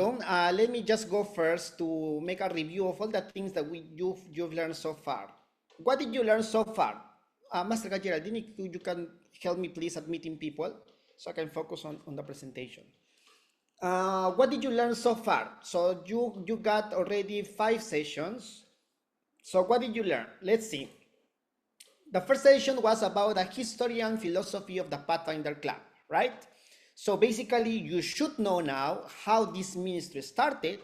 curriculum, let me just go first to make a review of all the things that you've learned so far. What did you learn so far? Master Geraldine, you can help me please admitting people so I can focus on the presentation. What did you learn so far? So you got already 5 sessions. So what did you learn? Let's see. The first session was about the history and philosophy of the Pathfinder Club, right? So basically, you should know now how this ministry started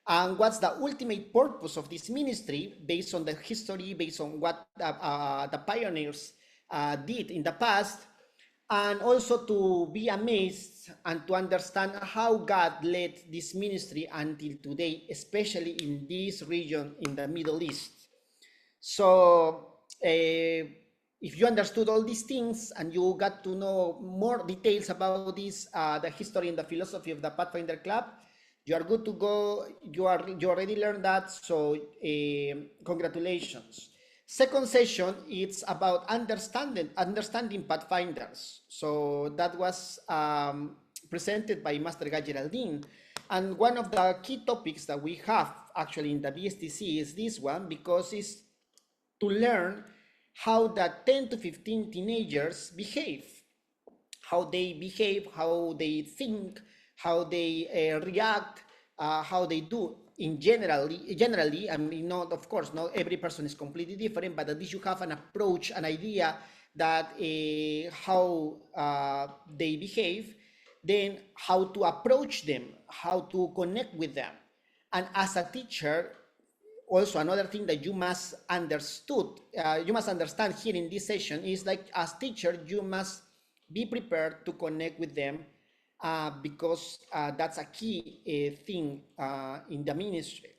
and what's the ultimate purpose of this ministry based on the history, based on what the pioneers did in the past, and also to be amazed and to understand how God led this ministry until today, especially in this region in the Middle East. So if you understood all these things and you got to know more details about this, the history and the philosophy of the Pathfinder Club, you are good to go. You already learned that, so congratulations. Second session, it's about understanding Pathfinders. So that was presented by Master Guy Geraldine. And one of the key topics that we have actually in the BSTC is this one, because it's to learn how the 10 to 15 teenagers behave, how they think, how they react, how they do in generally. I mean, not, of course, not every person is completely different, but at least you have an approach, an idea that how they behave, then how to approach them, how to connect with them. And as a teacher, also another thing that you must understand here in this session is, like, as teacher, you must be prepared to connect with them because that's a key thing in the ministry.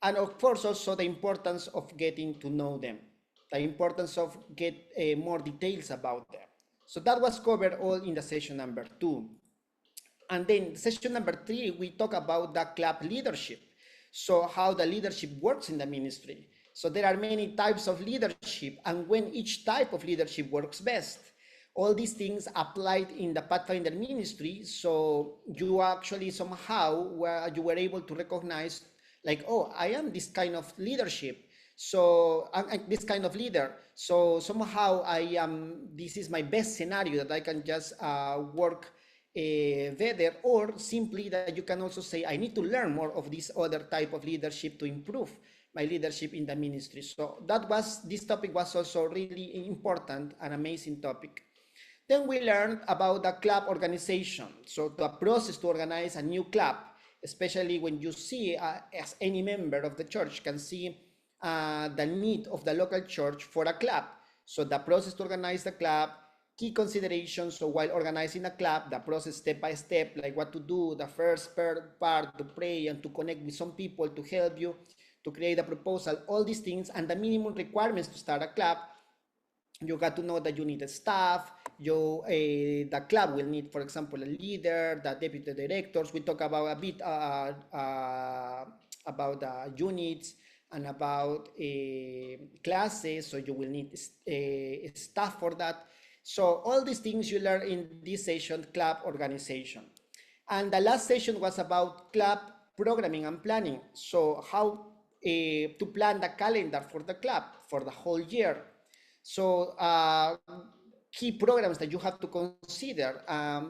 And of course, also the importance of getting to know them, the importance of get more details about them. So that was covered all in the session number 2. And then session number 3, we talk about the club leadership. So how the leadership works in the ministry. So there are many types of leadership and when each type of leadership works best. All these things applied in the Pathfinder ministry. So you actually somehow you were able to recognize, like, oh, I am this kind of leadership. So I'm this kind of leader. So somehow this is my best scenario that I can just work better, or simply that you can also say, I need to learn more of this other type of leadership to improve my leadership in the ministry. So this topic was also really important, an amazing topic. Then we learned about the club organization. So the process to organize a new club, especially when you see, as any member of the church can see the need of the local church for a club. So the process to organize the club, key considerations. So while organizing a club, the process step by step, like what to do, the first part, to pray and to connect with some people to help you to create a proposal, all these things, and the minimum requirements to start a club. You got to know that you need a staff. The club will need, for example, a leader, the deputy directors. We talk about a bit about the units and about classes. So you will need staff for that. So all these things you learn in this session, club organization. And the last session was about club programming and planning. So how to plan the calendar for the club for the whole year. So key programs that you have to consider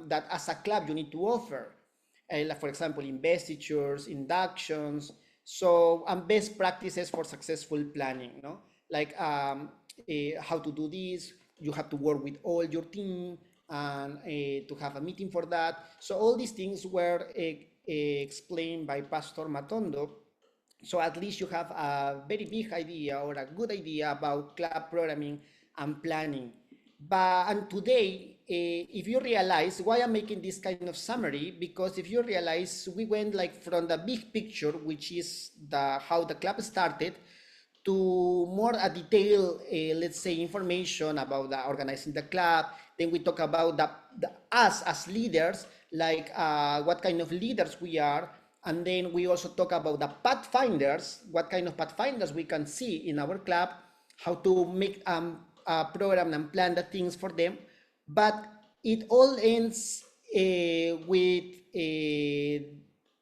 that as a club you need to offer. Like, for example, investitures, inductions, so and best practices for successful planning, no? Like how to do this. You have to work with all your team and to have a meeting for that. So all these things were explained by Pastor Matondo. So at least you have a very big idea or a good idea about club programming and planning. And today, if you realize why I'm making this kind of summary, because if you realize we went like from the big picture, which is how the club started, to more a detailed, let's say, information about organizing the club. Then we talk about us as leaders, like what kind of leaders we are. And then we also talk about the pathfinders, what kind of pathfinders we can see in our club, how to make a program and plan the things for them. But it all ends with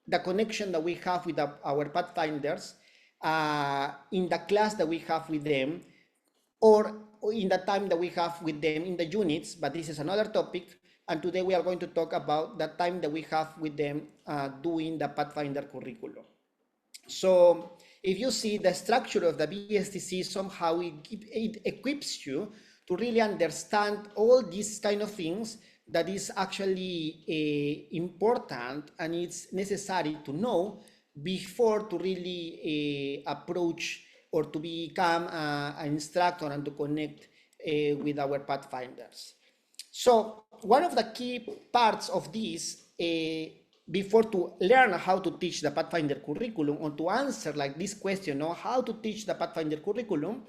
the connection that we have with our Pathfinders in the class that we have with them, or in the time that we have with them in the units, but this is another topic. And today we are going to talk about the time that we have with them doing the Pathfinder curriculum. So if you see the structure of the BSTC, somehow it equips you to really understand all these kind of things that is actually important and it's necessary to know before to really approach or to become an instructor and to connect with our Pathfinders. So one of the key parts of this, before to learn how to teach the Pathfinder curriculum or to answer like this question, how to teach the Pathfinder curriculum,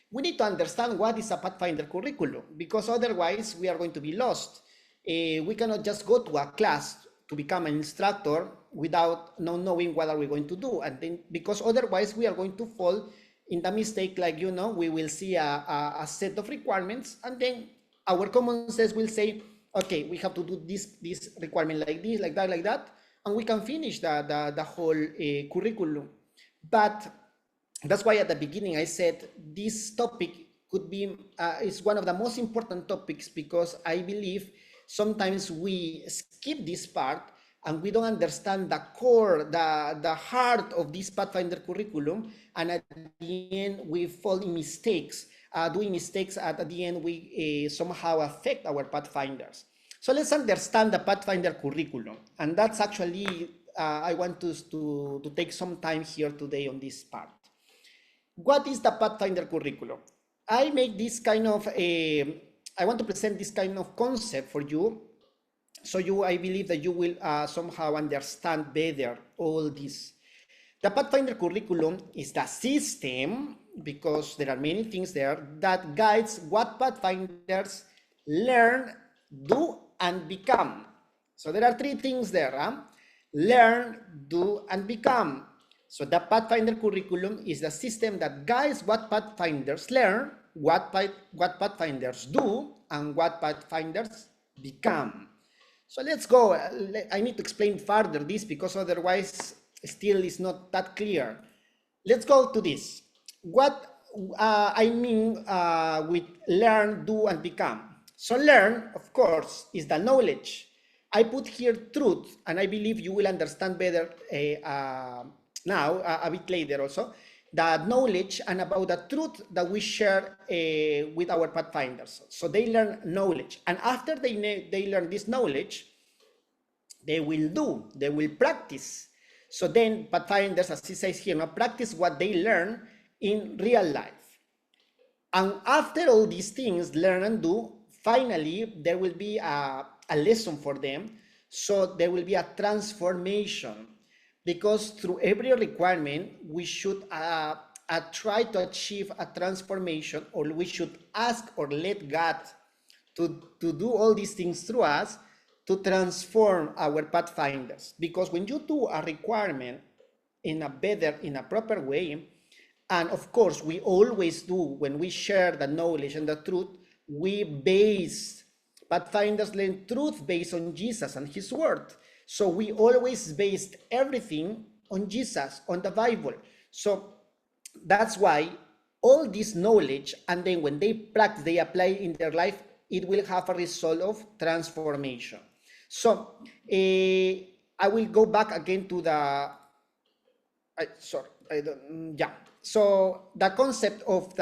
we need to understand what is a Pathfinder curriculum, because otherwise we are going to be lost. We cannot just go to a class to become an instructor without not knowing what are we going to do, and then because otherwise we are going to fall in the mistake, like we will see a set of requirements, and then our common sense will say, okay, we have to do this requirement like this, like that, and we can finish the whole curriculum. But that's why at the beginning I said this topic could be is one of the most important topics, because I believe sometimes we skip this part and we don't understand the core, the heart of this Pathfinder curriculum, and at the end we fall in mistakes. Doing mistakes at the end, we somehow affect our Pathfinders. So let's understand the Pathfinder curriculum, and that's actually I want to take some time here today on this part. What is the Pathfinder curriculum? I make this kind of I want to present this kind of concept for you, so I believe that you will somehow understand better all this. The Pathfinder curriculum is the system, because there are many things there, that guides what Pathfinders learn, do, and become. So there are three things there: learn, do, and become. So the Pathfinder curriculum is the system that guides what Pathfinders learn, what Pathfinders do, and what Pathfinders become. So let's go. I need to explain further this, because otherwise still is not that clear. Let's go to this. What I mean with learn, do, and become. So learn, of course, is the knowledge. I put here truth, and I believe you will understand better now, a bit later also, the knowledge and about the truth that we share with our Pathfinders. So they learn knowledge, and after they learn this knowledge, they will practice. So then Pathfinders, as it says here, practice what they learn in real life. And after all these things, learn and do, finally, there will be a lesson for them. So there will be a transformation, because through every requirement, we should try to achieve a transformation, or we should ask or let God to do all these things through us, to transform our Pathfinders. Because when you do a requirement in a proper way, and of course we always do, when we share the knowledge and the truth, we base, Pathfinders learn truth based on Jesus and his word. So we always based everything on Jesus, on the Bible. So that's why all this knowledge, and then when they practice, they apply in their life, it will have a result of transformation. So I will go back again to the, So the concept of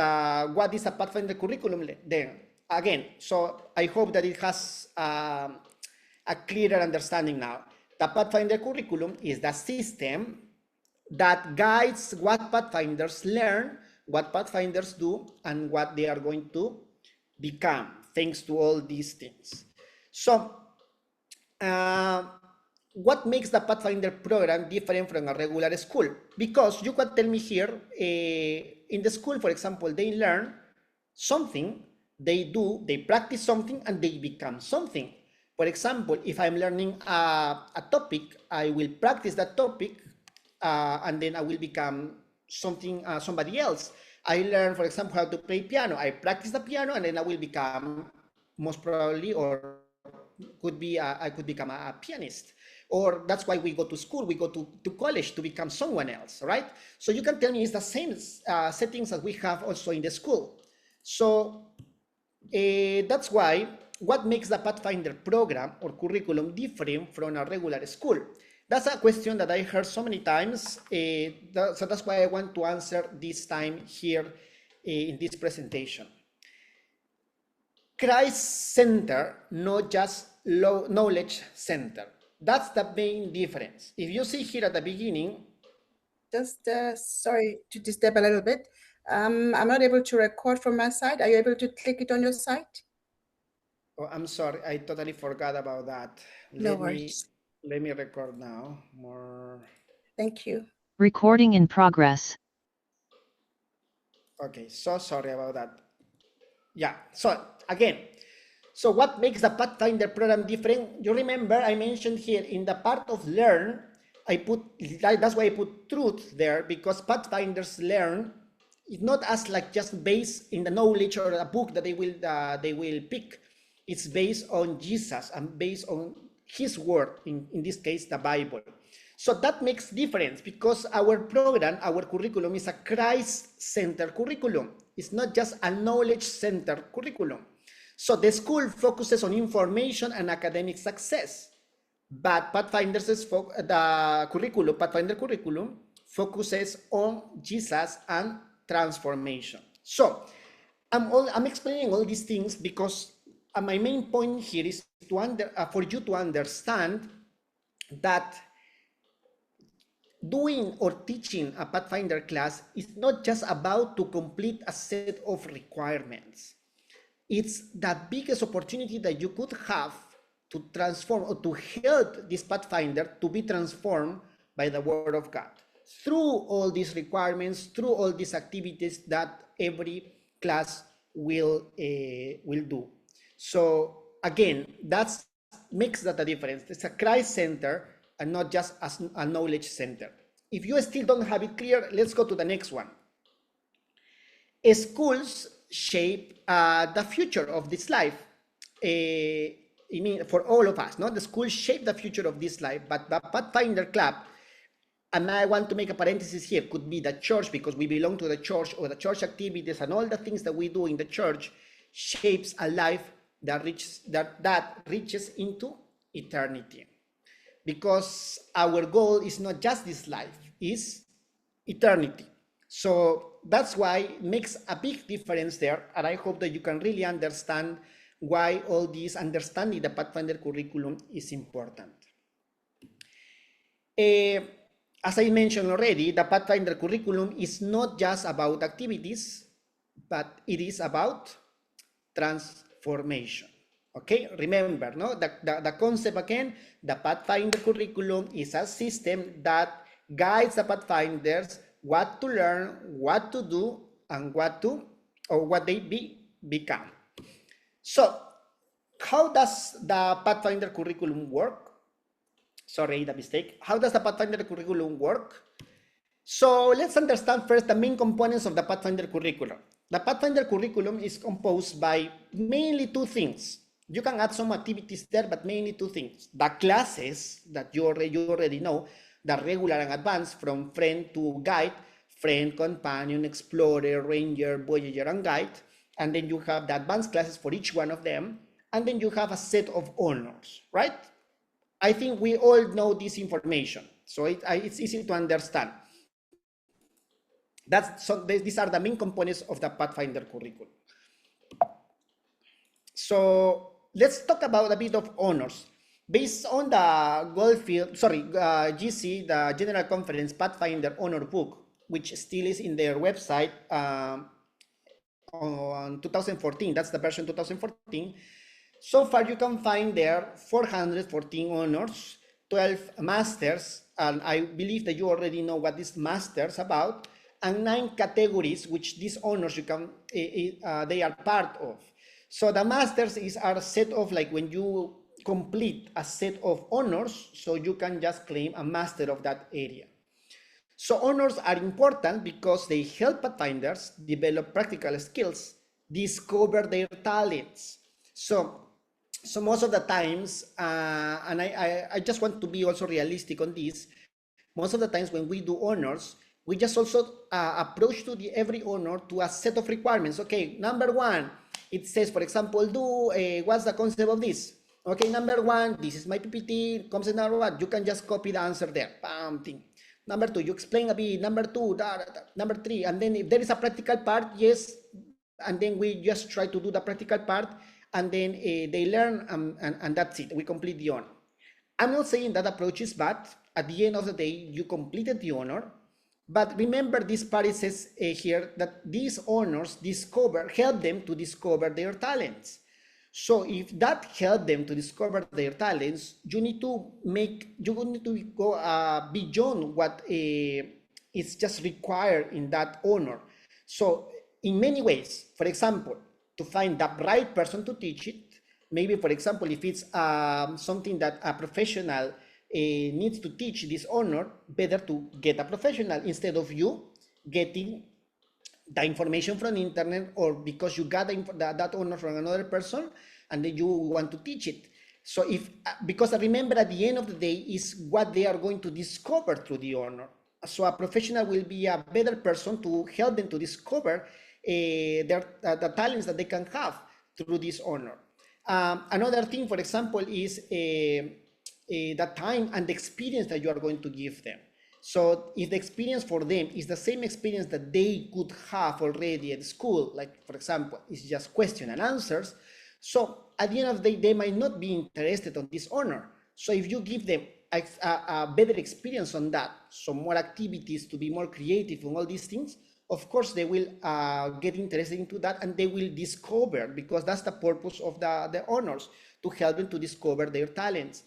what is a Pathfinder curriculum then, again, so I hope that it has a clearer understanding now. The Pathfinder curriculum is the system that guides what Pathfinders learn, what Pathfinders do, and what they are going to become, thanks to all these things. So what makes the Pathfinder program different from a regular school? Because you can tell me here, in the school, for example, they learn something, they practice something, and they become something. For example, if I'm learning a topic, I will practice that topic, and then I will become something, somebody else. I learn, for example, how to play piano. I practice the piano, and then I will become, most probably, or could be, I could become a pianist. or that's why we go to school, we go to college to become someone else, right? So you can tell me it's the same settings that we have also in the school. So that's why what makes the Pathfinder program or curriculum different from a regular school? That's a question that I heard so many times. So that's why I want to answer this time here in this presentation. Christ Center, not just knowledge center. That's the main difference. If you see here at the beginning, just sorry to disturb a little bit. I'm not able to record from my side. Are you able to click it on your side? oh, I'm sorry, I totally forgot about that. No worries. Let me record now. More. Thank you. Recording in progress. Okay, so sorry about that. Yeah, so again, so what makes the Pathfinder program different? You remember I mentioned here in the part of learn, that's why I put truth there, because Pathfinders learn is not as like just based in the knowledge or a book that they will pick. It's based on Jesus and based on his word, in this case the Bible. So that makes difference because our program, our curriculum is a Christ-centered curriculum. It's not just a knowledge-centered curriculum. So the school focuses on information and academic success, but Pathfinder curriculum focuses on Jesus and transformation. So I'm explaining all these things because my main point here is for you to understand that doing or teaching a Pathfinder class is not just about to complete a set of requirements. It's the biggest opportunity that you could have to transform or to help this Pathfinder to be transformed by the Word of God through all these requirements, through all these activities that every class will do. So again, that makes that a difference. It's a Christ center and not just as a knowledge center. If you still don't have it clear, let's go to the next one. Schools shape the future of this life. I mean, for all of us, no? The schools shape the future of this life, but the Pathfinder Club, and I want to make a parenthesis here, could be the church because we belong to the church, or the church activities and all the things that we do in the church shapes a life that reaches into eternity. Because our goal is not just this life, is eternity. So that's why it makes a big difference there, and I hope that you can really understand why all this understanding the Pathfinder curriculum is important. As I mentioned already, the Pathfinder curriculum is not just about activities, but it is about transformation. Okay, remember, no? The concept again, the Pathfinder curriculum is a system that guides the Pathfinders what to learn, what to do, and what they become. So, how does the Pathfinder curriculum work? Sorry, the mistake. How does the Pathfinder curriculum work? So let's understand first the main components of the Pathfinder curriculum. The Pathfinder curriculum is composed by mainly two things. You can add some activities there, but mainly two things. The classes that you already know, the regular and advanced, from friend to guide, friend, companion, explorer, ranger, voyager, and guide. And then you have the advanced classes for each one of them. And then you have a set of honors, right? I think we all know this information, so it's easy to understand. These are the main components of the Pathfinder curriculum. So let's talk about a bit of honors. Based on the GC, the General Conference Pathfinder Honor Book, which still is in their website on 2014, that's the version 2014. So far you can find there 414 honors, 12 masters, and I believe that you already know what this masters about, and 9 categories which these honors they are part of. So the masters are a set of, like, when you complete a set of honors, so you can just claim a master of that area. So honors are important because they help Pathfinders develop practical skills, discover their talents. So So most of the times, and I just want to be also realistic on this, most of the times when we do honors, we just also approach to every honor to a set of requirements. Okay, number one, it says, for example, do what's the concept of this? Okay, number one, this is my PPT, concept number one, you can just copy the answer there, bam, thing. Number two, you explain a bit, number two, number three, and then if there is a practical part, yes, and then we just try to do the practical part, and then they learn, and that's it, we complete the honor. I'm not saying that approach is bad. At the end of the day, you completed the honor. But remember, this part says here that these honors help them to discover their talents. So if that helped them to discover their talents, you need to go beyond what is just required in that honor. So in many ways, for example, to find the right person to teach it, maybe, for example, if it's something that a professional needs to teach this honor, better to get a professional instead of you getting the information from the internet, or because you got that honor from another person and then you want to teach it. So because remember, at the end of the day is what they are going to discover through the honor. So a professional will be a better person to help them to discover the talents that they can have through this honor. Another thing, for example, is the time and the experience that you are going to give them. So if the experience for them is the same experience that they could have already at school, like, for example, it's just question and answers, so at the end of the day, they might not be interested on this honor. So if you give them a better experience on that, so more activities to be more creative and all these things, of course they will get interested into that, and they will discover, because that's the purpose of the honors, to help them to discover their talents.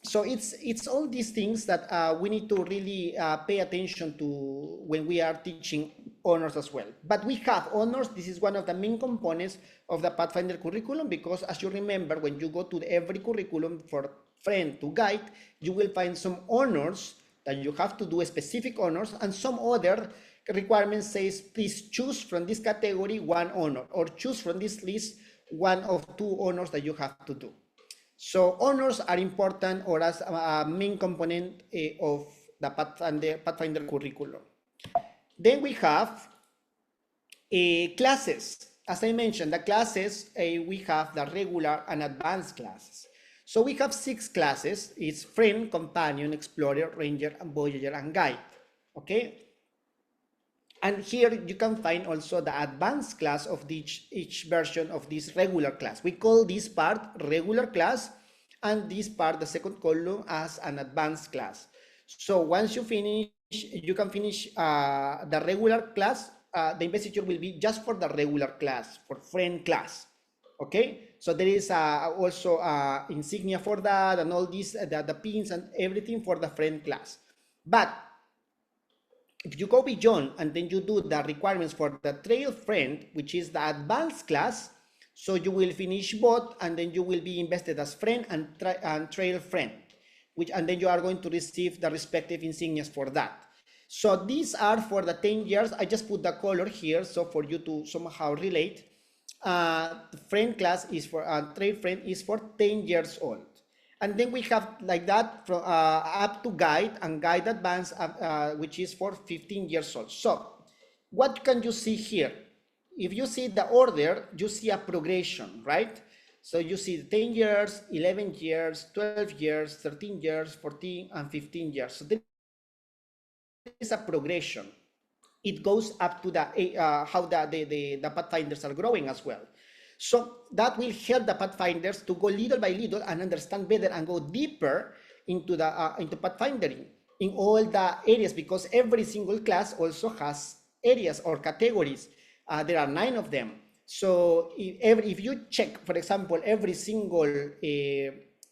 So it's all these things that we need to really pay attention to when we are teaching honors as well. But we have honors. This is one of the main components of the Pathfinder curriculum, because as you remember, when you go to every curriculum for friend to guide, you will find some honors that you have to do, specific honors, and some other requirements says, please choose from this category one honor, or choose from this list one of two honors that you have to do. So honors are important, or as a main component of the Pathfinder curriculum. Then we have classes. As I mentioned, the classes, we have the regular and advanced classes. So we have 6 classes. It's Friend, Companion, Explorer, Ranger, and Voyager, and Guide. Okay? And here you can find also the advanced class of each version of this regular class. We call this part regular class, and this part, the second column, as an advanced class. So once you finish, you can finish the regular class. The investiture will be just for the regular class, for friend class. Okay, so there is also insignia for that, and all these, the pins and everything for the friend class. But if you go beyond and then you do the requirements for the trail friend, which is the advanced class, so you will finish both, and then you will be invested as friend and trail friend, and then you are going to receive the respective insignias for that. So these are for the 10 years. I just put the color here, so for you to somehow relate. The friend class is for trail friend is for 10 years old. And then we have like that from up to guide and guide advanced, which is for 15 years old. So what can you see here? If you see the order, you see a progression, right? So you see 10 years, 11 years, 12 years, 13 years, 14, and 15 years. So there is a progression. It goes up to how the Pathfinders are growing as well. So that will help the Pathfinders to go little by little and understand better and go deeper into Pathfindering in all the areas, because every single class also has areas or categories. There are 9 of them. So if you check, for example, every single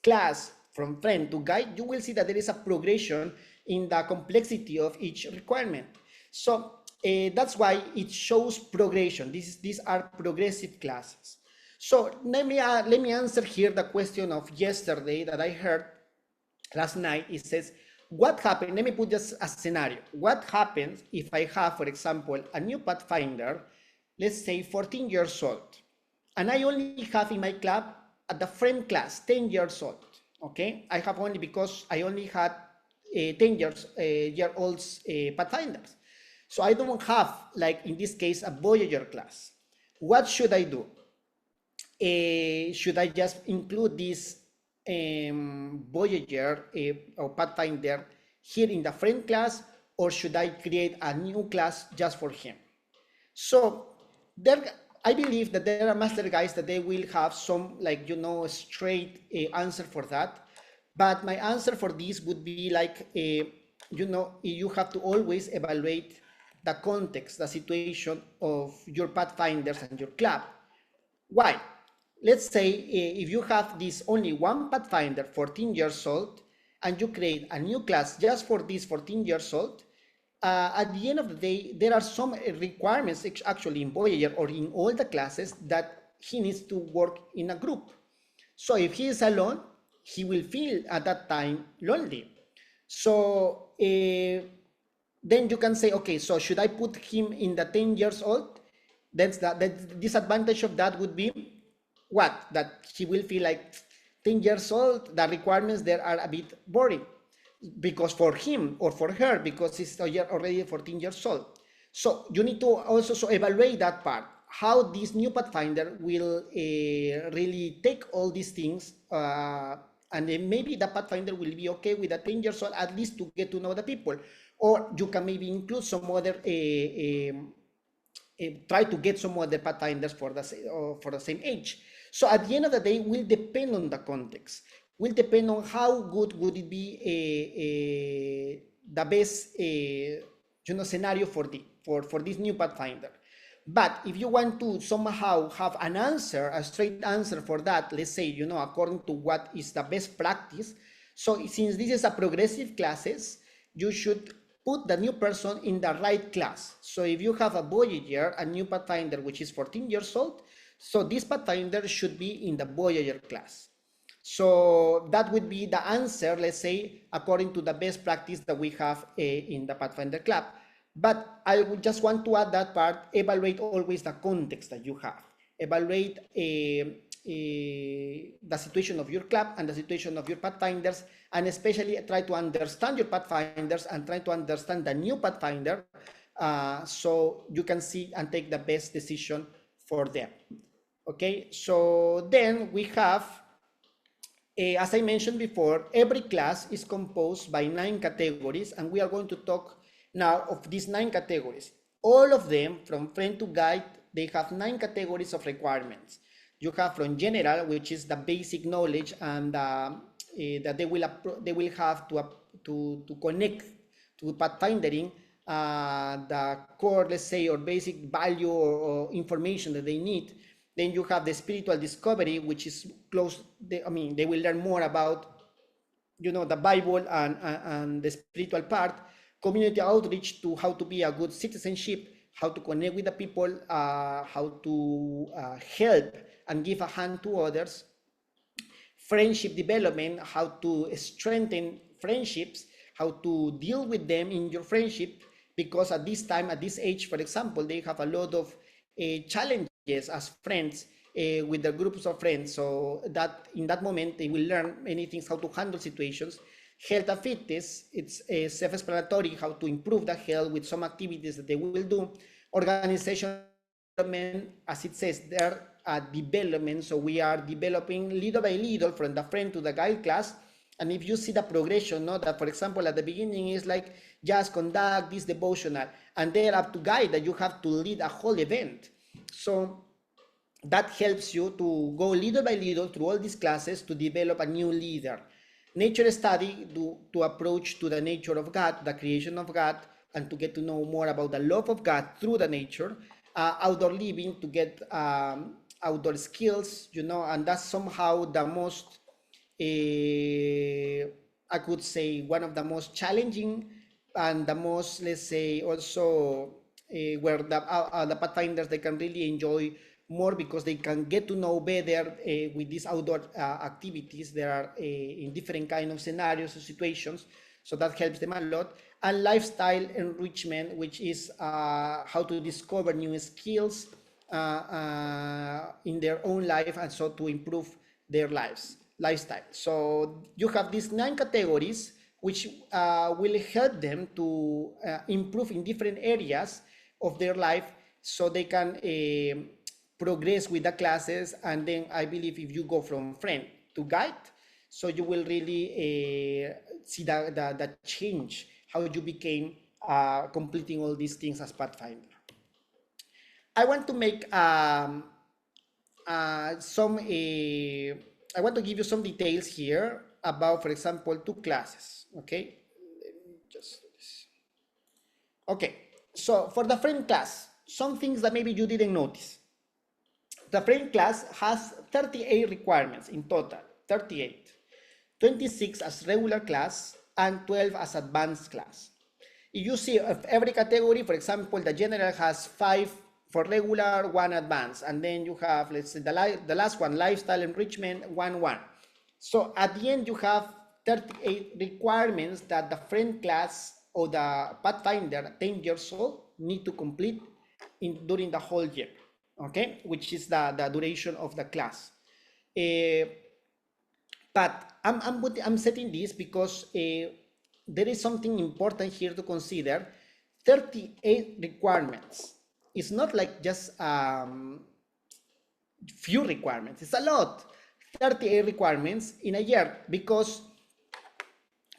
class from friend to guide, you will see that there is a progression in the complexity of each requirement. So that's why it shows progression. These are progressive classes. So let me answer here the question of yesterday that I heard last night. It says, what happened? Let me put just a scenario. What happens if I have, for example, a new Pathfinder, let's say 14 years old, and I only have in my club at the friend class 10 years old. Okay, I have only because I only had 10 year olds Pathfinders. So I don't have, like in this case, a Voyager class. What should I do? Should I just include this Voyager or Pathfinder here in the friend class, or should I create a new class just for him? So there, I believe that there are master guides that they will have some, like, straight answer for that. But my answer for this would be like, you have to always evaluate the context, the situation of your Pathfinders and your club. Why? Let's say if you have this only one Pathfinder, 14 years old, and you create a new class just for this 14 years old, at the end of the day, there are some requirements actually in Voyager or in all the classes that he needs to work in a group. So if he is alone, he will feel at that time lonely. So then you can say, okay, so should I put him in the 10 years old? The disadvantage of that would be what? That he will feel like 10 years old, the requirements there are a bit boring because for him or for her, because he's already 14 years old. So you need to also evaluate that part, how this new Pathfinder will really take all these things, and then maybe the Pathfinder will be okay with the 10 years old, at least to get to know the people. Or you can maybe include some other, try to get some other Pathfinders for the same age. So at the end of the day, will depend on the context, will depend on how good would it be the best scenario for this new Pathfinder. But if you want to somehow have an answer, a straight answer for that, let's say, according to what is the best practice. So since this is a progressive classes, you should put the new person in the right class. So if you have a Voyager, a new Pathfinder, which is 14 years old, so this Pathfinder should be in the Voyager class. So that would be the answer, let's say, according to the best practice that we have in the Pathfinder Club. But I would just want to add that part, evaluate always the context that you have. Evaluate the situation of your club and the situation of your Pathfinders, and especially try to understand your Pathfinders and try to understand the new Pathfinder, so you can see and take the best decision for them. Okay, so then we have, as I mentioned before, every class is composed by 9 categories, and we are going to talk now of these 9 categories. All of them, from friend to guide, they have 9 categories of requirements. You have from general, which is the basic knowledge and that they will have to connect to pathfindering, the core, let's say, or basic value or information that they need. Then you have the spiritual discovery, which is close. They will learn more about, the Bible and the spiritual part. Community outreach, to how to be a good citizenship, how to connect with the people, how to help and give a hand to others. Friendship development, how to strengthen friendships, how to deal with them in your friendship, because at this time, at this age, for example, they have a lot of challenges as friends with their groups of friends. So that in that moment, they will learn many things, how to handle situations. Health and fitness, it's self-explanatory, how to improve the health with some activities that they will do. Organization development, as it says there, development. So we are developing little by little from the friend to the guide class. And if you see the progression, that for example, at the beginning is like, just conduct this devotional, and then up to guide that you have to lead a whole event. So that helps you to go little by little through all these classes to develop a new leader. Nature study, to approach to the nature of God, the creation of God, and to get to know more about the love of God through the nature. Outdoor living, to get outdoor skills, and that's somehow the most, I could say, one of the most challenging and the most, let's say, also where the Pathfinders, they can really enjoy more, because they can get to know better with these outdoor activities. There are in different kind of scenarios or situations, so that helps them a lot. And lifestyle enrichment, which is how to discover new skills in their own life, and so to improve their lifestyle. So you have these 9 categories which will help them to improve in different areas of their life, so they can progress with the classes. And then I believe if you go from friend to guide, so you will really see the change, how you became completing all these things as Pathfinder. I want to make I want to give you some details here about, for example, 2 classes. Okay, let me just do this. Okay, so for the friend class, some things that maybe you didn't notice. The friend class has 38 requirements in total, 38. 26 as regular class and 12 as advanced class. If you see of every category, for example, the general has 5 for regular, 1 advanced, and then you have, let's say, the last one, lifestyle enrichment, 1. So at the end, you have 38 requirements that the friend class or the Pathfinder 10 years old need to complete during the whole year, okay, which is the duration of the class. But I'm setting this because there is something important here to consider. 38 requirements. It's not like just few requirements. It's a lot. 38 requirements in a year, because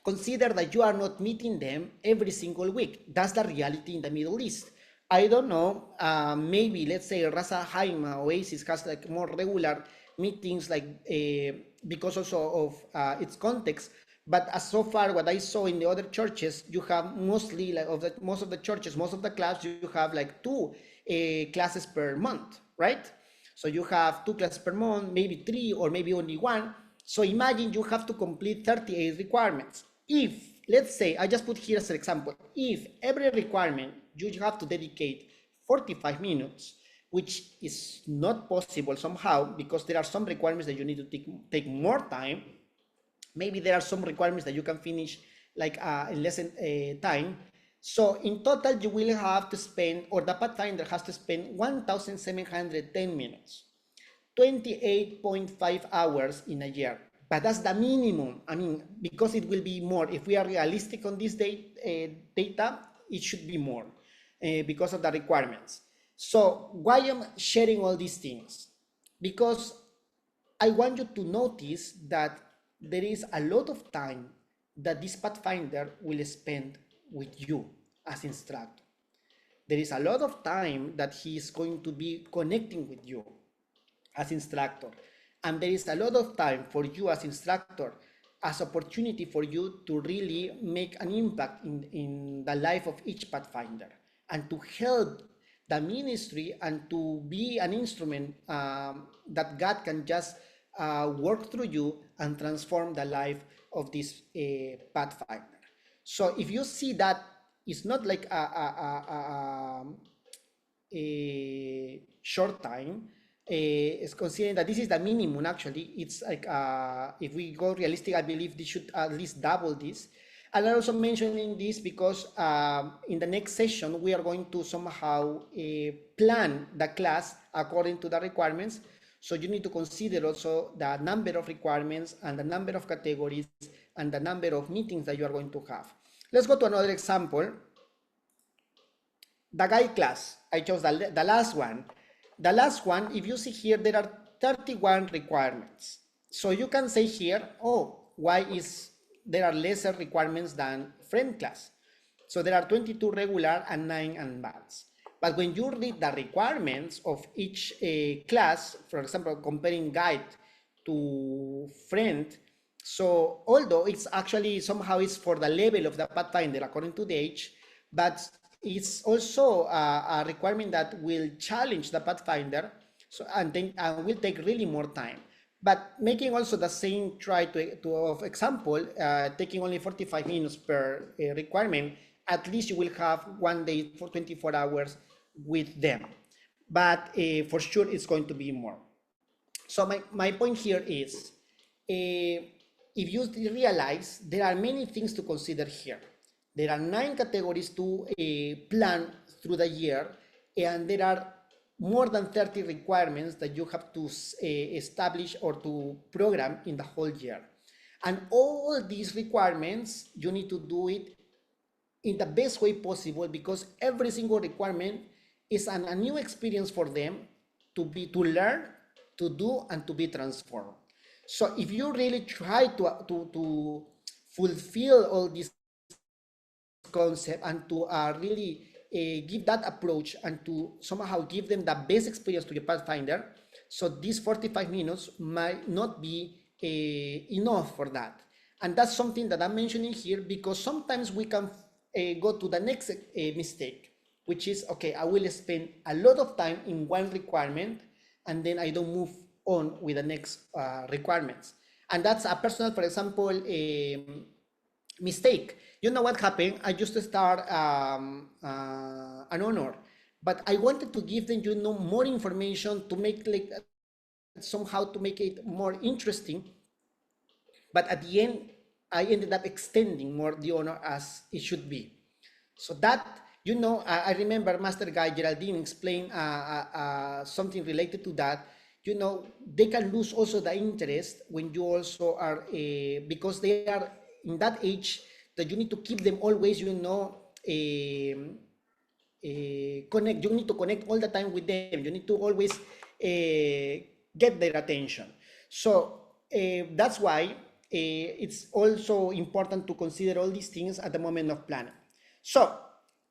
consider that you are not meeting them every single week. That's the reality in the Middle East. I don't know, maybe let's say Rasa Haima Oasis has like more regular meetings, like because also of its context. But as so far what I saw in the other churches, you have mostly like most of the churches, most of the class, you have like 2 classes per month, right? So you have 2 classes per month, maybe 3, or maybe only 1. So imagine you have to complete 38 requirements. If, let's say, I just put here as an example, if every requirement you have to dedicate 45 minutes, which is not possible somehow, because there are some requirements that you need to take more time. Maybe there are some requirements that you can finish like in less time. So in total, you will have to spend, or the Pathfinder has to spend 1,710 minutes, 28.5 hours in a year. But that's the minimum. I mean, because it will be more. If we are realistic on this data, it should be more because of the requirements. So why am I sharing all these things? Because I want you to notice that there is a lot of time that this Pathfinder will spend with you as instructor. There is a lot of time that he is going to be connecting with you as instructor. And there is a lot of time for you as instructor, as opportunity for you to really make an impact in the life of each Pathfinder, and to help the ministry, and to be an instrument that God can just work through you and transform the life of this Pathfinder. So if you see that it's not like a short time, is considering that this is the minimum. Actually, it's like if we go realistic, I believe this should at least double this. And I'm also mentioning this because in the next session we are going to somehow plan the class according to the requirements. So you need to consider also the number of requirements and the number of categories and the number of meetings that you are going to have. Let's go to another example. The guide class, I chose the last one. The last one, if you see here, there are 31 requirements. So you can say here, oh, why is there are lesser requirements than friend class? So there are 22 regular and 9 advanced. But when you read the requirements of each class, for example, comparing guide to friend, so although it's actually somehow it's for the level of the Pathfinder according to the age, but it's also a requirement that will challenge the Pathfinder, so and then will take really more time. But making also the same try to of example, taking only 45 minutes per requirement, at least you will have one day for 24 hours with them. But for sure, it's going to be more. So my point here is, if you realize there are many things to consider here. There are 9 categories to plan through the year, and there are more than 30 requirements that you have to establish or to program in the whole year. And all these requirements, you need to do it in the best way possible, because every single requirement is a new experience for them to learn, to do, and to be transformed. So if you really try to fulfill all these concepts and to really give that approach and to somehow give them the best experience to your Pathfinder, so these 45 minutes might not be enough for that. And that's something that I'm mentioning here, because sometimes we can go to the next mistake, which is, okay, I will spend a lot of time in one requirement and then I don't move on with the next requirements. And that's a personal, for example, mistake. You know what happened? I used to start an honor, but I wanted to give them, more information to make somehow to make it more interesting. But at the end, I ended up extending more the honor as it should be. So that, I remember Master Guy Geraldine explained something related to that. They can lose also the interest when you also are, because they are in that age that you need to keep them always, connect. You need to connect all the time with them. You need to always get their attention. So that's why it's also important to consider all these things at the moment of planning. So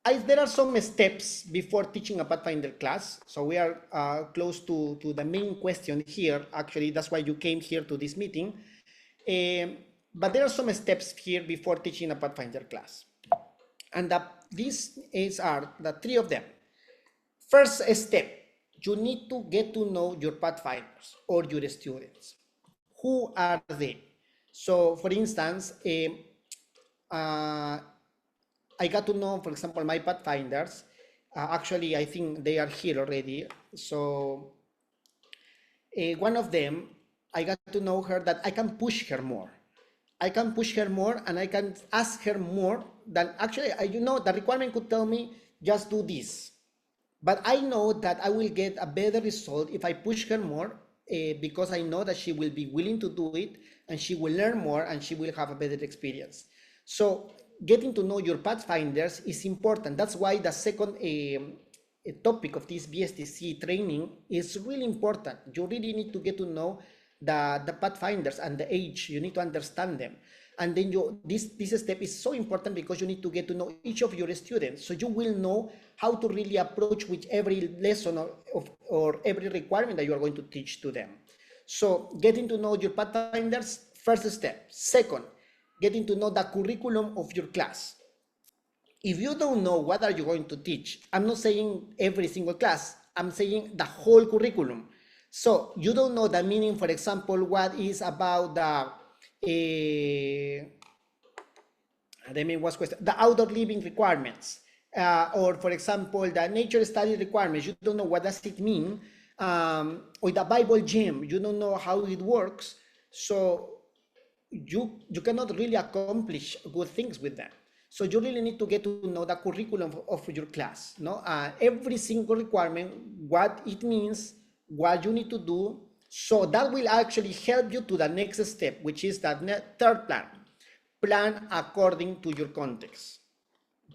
there are some steps before teaching a Pathfinder class. So we are close to the main question here. Actually, that's why you came here to this meeting. But there are some steps here before teaching a Pathfinder class. And these are the three of them. First step, you need to get to know your Pathfinders or your students. Who are they? So for instance, I got to know, for example, my Pathfinders. Actually, I think they are here already. So one of them, I got to know her that I can push her more. I can push her more and I can ask her more than actually, the requirement could tell me just do this. But I know that I will get a better result if I push her more, because I know that she will be willing to do it and she will learn more and she will have a better experience. So getting to know your Pathfinders is important. That's why the second topic of this BSTC training is really important. You really need to get to know the Pathfinders and the age. You need to understand them. And then this step is so important because you need to get to know each of your students. So you will know how to really approach with every lesson or every requirement that you are going to teach to them. So getting to know your Pathfinders, first step. Second, getting to know the curriculum of your class. If you don't know what are you going to teach, I'm not saying every single class, I'm saying the whole curriculum. So you don't know the meaning, for example, what is about the outdoor living requirements, or for example, the nature study requirements. You don't know what does it mean, or the Bible gym. You don't know how it works, so you cannot really accomplish good things with them. So you really need to get to know the curriculum of your class. No, every single requirement, what it means, what you need to do. So that will actually help you to the next step, which is the third plan. Plan according to your context.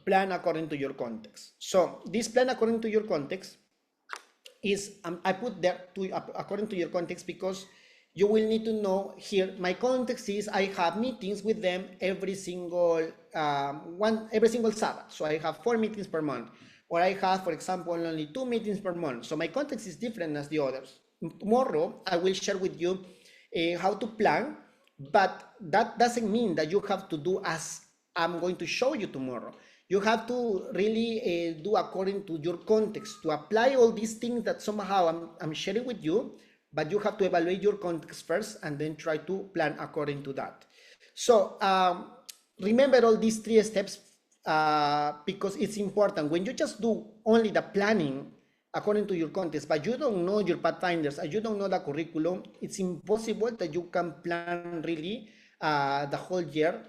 Plan according to your context. So this plan according to your context is, I put there according to your context because you will need to know here, my context is I have meetings with them every single Sabbath. So I have 4 meetings per month, or I have, for example, only 2 meetings per month. So my context is different as the others. Tomorrow, I will share with you how to plan, but that doesn't mean that you have to do as I'm going to show you tomorrow. You have to really do according to your context, to apply all these things that somehow I'm sharing with you, but you have to evaluate your context first and then try to plan according to that. So remember all these 3 steps because it's important. When you just do only the planning according to your context, but you don't know your Pathfinders and you don't know the curriculum, it's impossible that you can plan really the whole year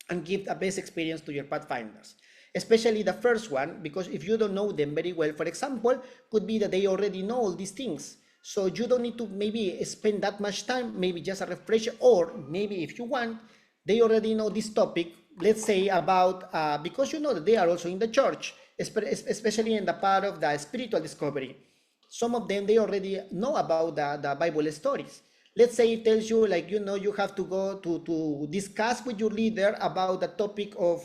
and give the best experience to your Pathfinders. especially the first one, because if you don't know them very well, for example, could be that they already know all these things. So you don't need to maybe spend that much time, maybe just a refresher, or maybe if you want, they already know this topic, let's say about, because you know that they are also in the church, especially in the part of the spiritual discovery. Some of them, they already know about the Bible stories. Let's say it tells you, like, you know, you have to go to discuss with your leader about the topic of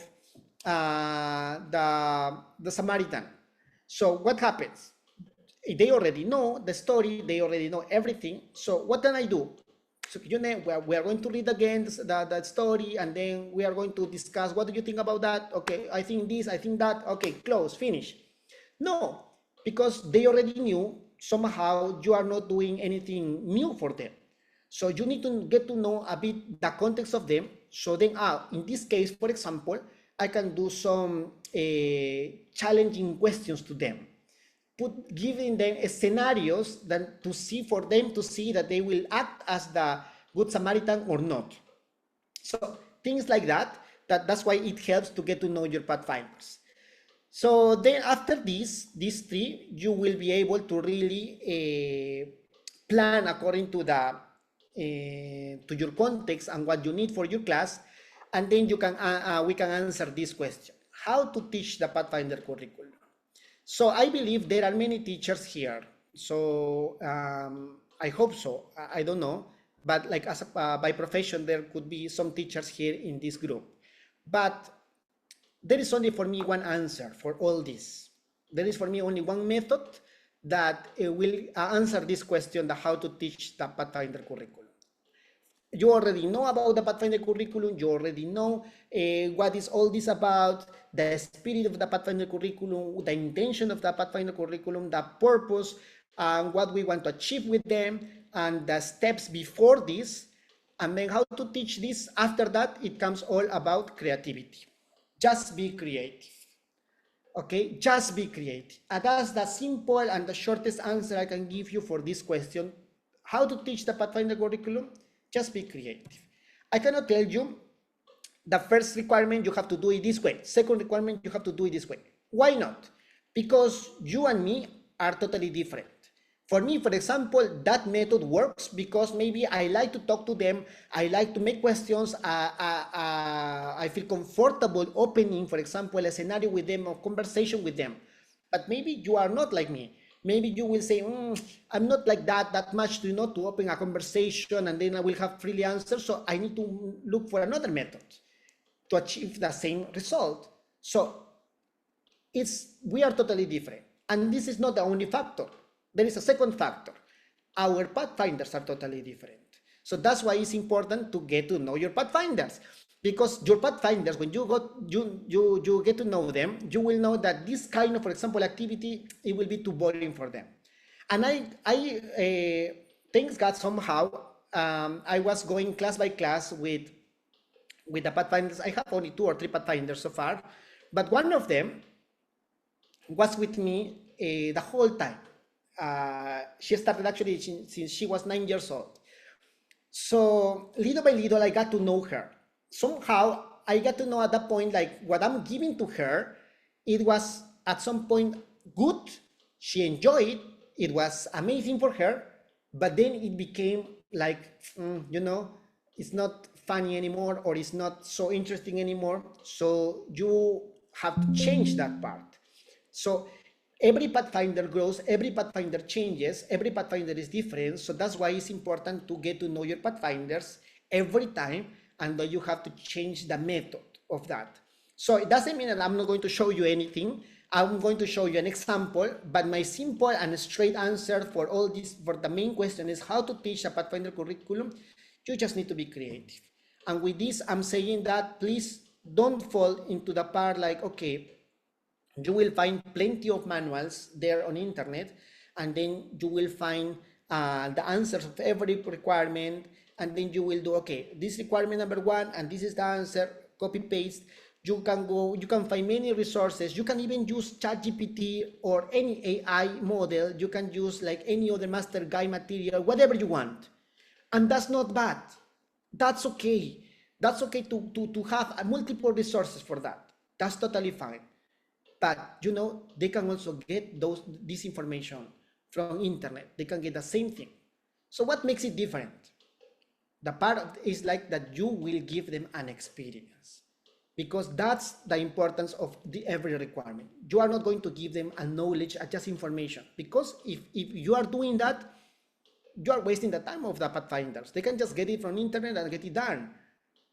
the Samaritan. So what happens? They already know the story, they already know everything. So what can I do? So you know, we are going to read again the story, and then we are going to discuss, what do you think about that? Okay, I think this, I think that. Okay, close, finish. No, because they already knew. Somehow you are not doing anything new for them. So you need to get to know a bit the context of them. So then, in this case, for example, I can do some challenging questions to them, giving them scenarios that to see, for them to see that they will act as the good Samaritan or not. So things like that. That's why it helps to get to know your pathfinders. So then after these three, you will be able to really plan according to the to your context and what you need for your class, and then you can we can answer this question: how to teach the Pathfinder curriculum. So I believe there are many teachers here. So I hope so. I don't know, but like as by profession, there could be some teachers here in this group. But there is only for me one answer for all this. There is for me only one method that will answer this question: the how to teach the Pathfinder curriculum. You already know about the Pathfinder curriculum. You already know what is all this about, the spirit of the Pathfinder curriculum, the intention of the Pathfinder curriculum, the purpose, and what we want to achieve with them, and the steps before this, and then how to teach this. After that, it comes all about creativity. Just be creative. Okay, just be creative. And that's the simple and the shortest answer I can give you for this question. How to teach the Pathfinder curriculum? Just be creative. I cannot tell you the first requirement you have to do it this way. Second requirement you have to do it this way. Why not? Because you and me are totally different. For me, for example, that method works because maybe I like to talk to them. I like to make questions. I feel comfortable opening, for example, a scenario with them or conversation with them. But maybe you are not like me. Maybe you will say, I'm not like that much to to open a conversation, and then I will have freely answers. So I need to look for another method to achieve the same result. So we are totally different. And this is not the only factor. There is a second factor. Our pathfinders are totally different. So that's why it's important to get to know your pathfinders. Because your pathfinders, when you get to know them, you will know that this kind of, for example, activity, it will be too boring for them. And thanks God, somehow, I was going class by class with the pathfinders. I have only 2 or 3 pathfinders so far, but one of them was with me the whole time. She started actually since she was 9 years old. So little by little, I got to know her. Somehow, I got to know at that point, like, what I'm giving to her, it was at some point good. She enjoyed it. It was amazing for her. But then it became like, it's not funny anymore, or it's not so interesting anymore. So you have to change that part. So every Pathfinder grows, every Pathfinder changes, every Pathfinder is different. So that's why it's important to get to know your Pathfinders every time, and then you have to change the method of that. So it doesn't mean that I'm not going to show you anything. I'm going to show you an example, but my simple and straight answer for all this, for the main question, is how to teach a Pathfinder curriculum. You just need to be creative. And with this, I'm saying that please don't fall into the part like, okay, you will find plenty of manuals there on internet, and then you will find the answers of every requirement, and then you will do, okay, this requirement number 1, and this is the answer, copy paste. You can find many resources. You can even use ChatGPT or any AI model. You can use like any other master guide material, whatever you want. And that's not bad. That's okay. That's okay to have multiple resources for that. That's totally fine. but you know, they can also get this information from internet. They can get the same thing. So what makes it different? The part is like that you will give them an experience, because that's the importance of the every requirement. You are not going to give them a knowledge, just information, because if you are doing that, you are wasting the time of the pathfinders. They can just get it from internet and get it done.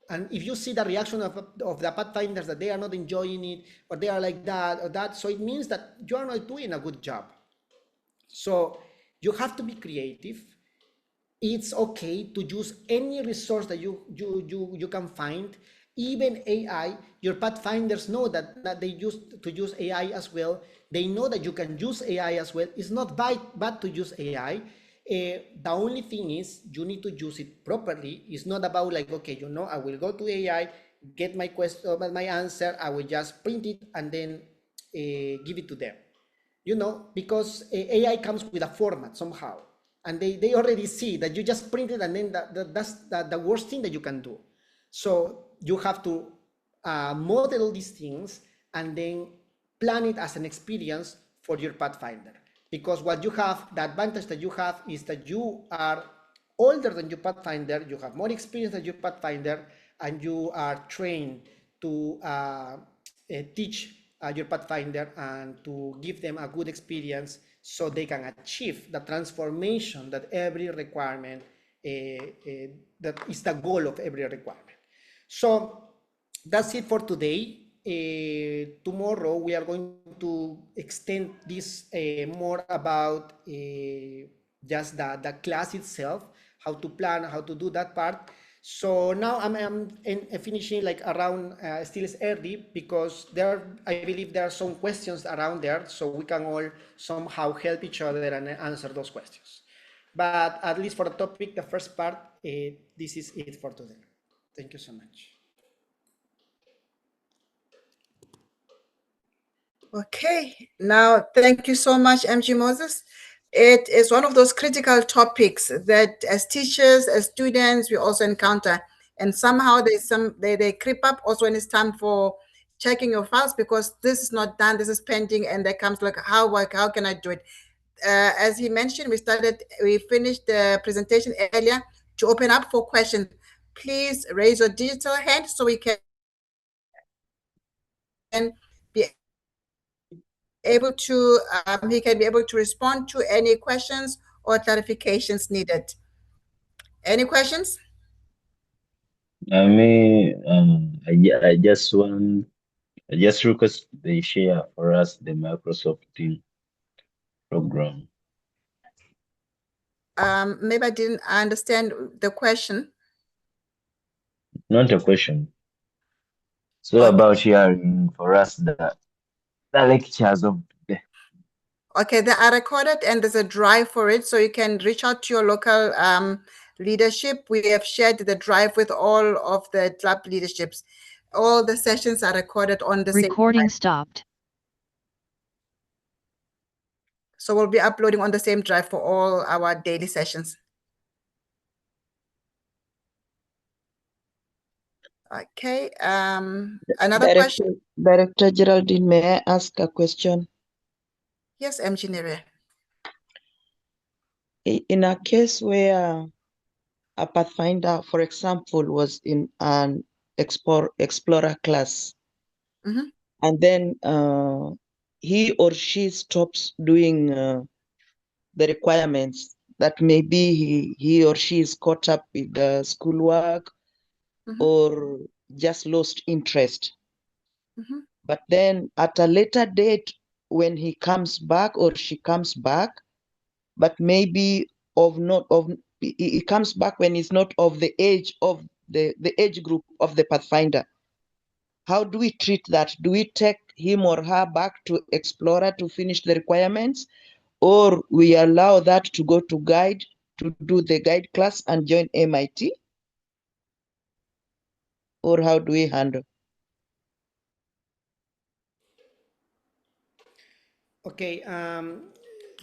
And if you see the reaction of the pathfinders, that they are not enjoying it, or they are like that or that, so it means that you are not doing a good job. So you have to be creative. It's okay to use any resource that you can find, even AI. Your pathfinders know that they used to use AI as well. They know that you can use AI as well. It's not bad to use AI. The only thing is you need to use it properly. It's not about like, okay, you know, I will go to AI, get my question, my answer, I will just print it and then give it to them. You know, because AI comes with a format somehow, and they already see that you just print it, and then that's the worst thing that you can do. So you have to model these things and then plan it as an experience for your Pathfinder. Because what you have, the advantage that you have is that you are older than your Pathfinder, you have more experience than your Pathfinder, and you are trained to teach your Pathfinder and to give them a good experience so they can achieve the transformation that every requirement, that is the goal of every requirement. So that's it for today. Tomorrow we are going to extend this more about just the class itself, how to plan, how to do that part. So now I'm finishing like around, still is early, because I believe there are some questions around there, so we can all somehow help each other and answer those questions. But at least for the topic, the first part, this is it for today. Thank you so much. Okay, now thank you so much, MG Moses. It is one of those critical topics that as teachers, as students, we also encounter. And somehow they creep up also when it's time for checking your files, because this is not done, this is pending, and there comes like, how can I do it? As he mentioned, we finished the presentation earlier to open up for questions. Please raise your digital hand so we can be able to, he can be able to respond to any questions or clarifications needed. Any questions? I just request they share for us the Microsoft Team program. Maybe I didn't understand the question. Not a question. It's all Okay. about sharing for us the lectures of the. Okay, they are recorded and there's a drive for it, so you can reach out to your local leadership. We have shared the drive with all of the club leaderships. All the sessions are recorded on the same Recording drive. stopped. So we'll be uploading on the same drive for all our daily sessions. Okay, another question? Director Geraldine, may I ask a question? Yes, MG Nere. In a case where a Pathfinder, for example, was in an explorer class, Mm-hmm. and then he or she stops doing the requirements, that maybe he or she is caught up with the schoolwork, Mm-hmm. or just lost interest. Mm-hmm. But then at a later date, when he comes back or she comes back, but maybe he comes back when he's not of the age of the age group of the Pathfinder. How do we treat that? Do we take him or her back to Explorer to finish the requirements, or we allow that to go to guide, to do the guide class and join MIT? Or how do we handle? Okay,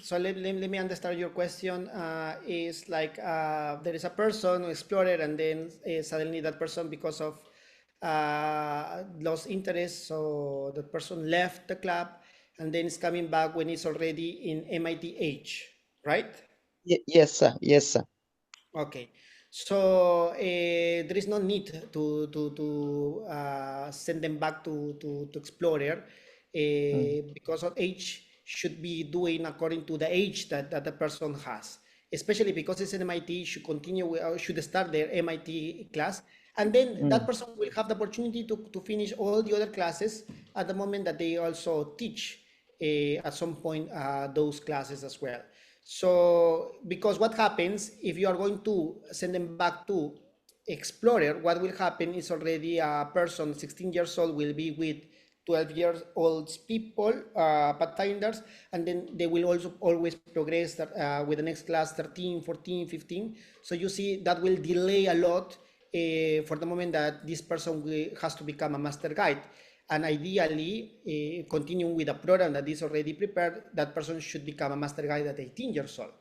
so let me understand your question. Is like there is a person who explored and then suddenly that person, because of lost interest, so the person left the club, and then is coming back when it's already in MIT age, right? Yes, sir. Yes, sir. Okay, so there is no need to send them back to Explorer because of age should be doing according to the age that the person has, especially because it's an MIT, should continue or should start their MIT class, and then that person will have the opportunity to finish all the other classes at the moment that they also teach at some point those classes as well. So, because what happens if you are going to send them back to Explorer, what will happen is already a person 16 years old will be with 12 years old people, Pathfinders, and then they will also always progress with the next class 13, 14, 15. So you see that will delay a lot for the moment that this person has to become a master guide. And ideally, continuing with a program that is already prepared, that person should become a master guide at 18 years old.